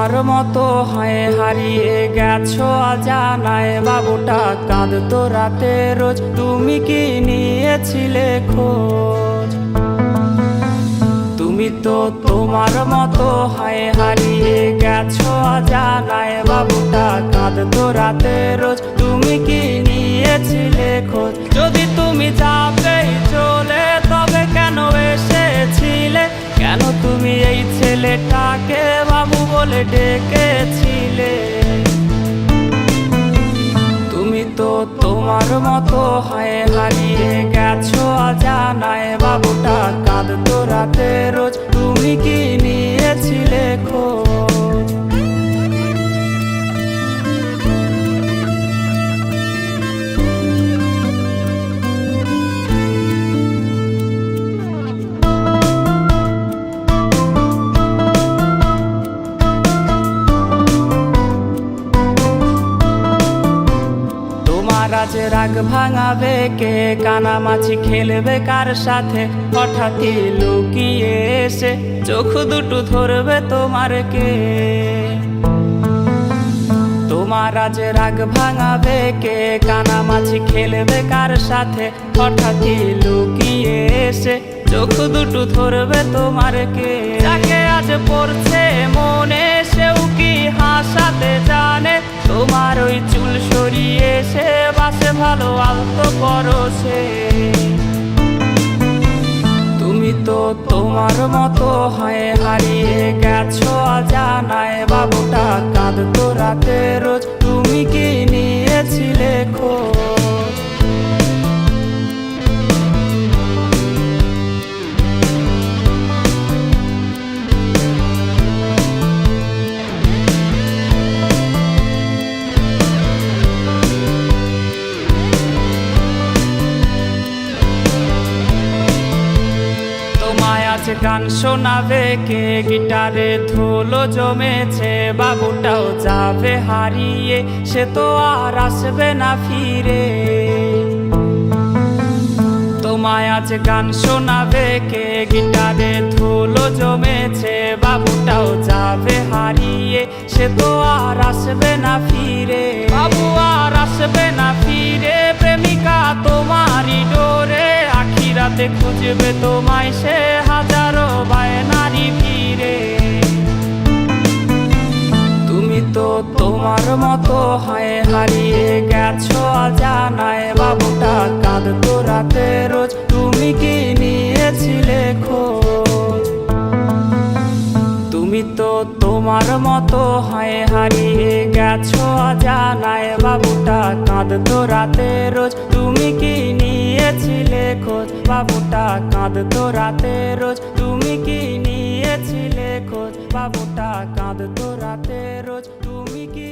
তোমার মতো হয় হারিয়ে গেছো অজানায়, বাবুটা কাঁদতো রাতে রোজ, তুমি কি নিয়েছিলে খোঁজ? তুমি তো তোমার মতো হয় হারিয়ে গেছো অজানায়, বাবুটা কাঁদতো রাতে রোজ, তুমি কি নিয়েছিলে খোঁজ? যদি তুমি যাবেই চলে তবে কেন এসেছিলে? কেন তুমি এই ছেলেটাকে বাবু বলে ডেকেছিলে? তুমি তো তোমার মতো হয় হারিয়ে গেছো অজানায়, বাবুটা কাঁদতো রাতে রোজ, তুমি কি নিয়েছিলে খোঁজ? আজ রাগ ভাঙাবে কে? কানামাছি খেলবে কার সাথে? হঠাৎই লুকিয়ে এসে চোখ দুটো ধরবে তোমার কে? তোমার আজ রাগ ভাঙাবে কে? কানামাছি খেলবে কার সাথে? হঠাৎই লুকিয়ে এসে চোখ দুটো ধরবে তোমার কে? যাকে আজ পড়ছে মনে সেও কি হাসাতে জানে? তোমার ওই চুল সরিয়ে সে বাসে ভালো আলতো পরশে। তুমি তো তোমার মতো হয় হারিয়ে গেছো অজানায়, বাবুটা কাঁদতো রাতে রোজ, তুমি কি নিয়েছিলে খোঁজ? আজ গান শোনাবে কে? গিটারে ধুলো জমেছে, বাবুটাও যাবে হারিয়ে, সে তো আর আসবে না ফিরে। তোমায় আজ গান শোনাবে কে? গিটারে ধুলো জমেছে, বাবুটাও যাবে হারিয়ে, সে তো আর আসবে না ফিরে। বাবু আর আসবে না ফিরে, প্রেমিকা তোমারই ডোরে, আখিরাতে খুঁজবে তোমায় সে হাজারো বায়নারি ফিরে। তুমি তো তোমার মতো হয় হারিয়ে গেছো অজানায়, বাবুটা কাঁদতো রাতে রোজ, তুমি কি নিয়েছিলে খোঁজ? তুমি তো তোমার মতো হয় হারিয়ে গেছো অজানায়, বাবুটা কাঁদতো রাতে রোজ, তুমি কি নিয়েছিলে খোঁজ? বাবুটা কাঁদতো রাতে রোজ, তুমি কি নিয়েছিলে খোঁজ? বাবুটা কাঁদতো রাতে রোজ, তুমি কি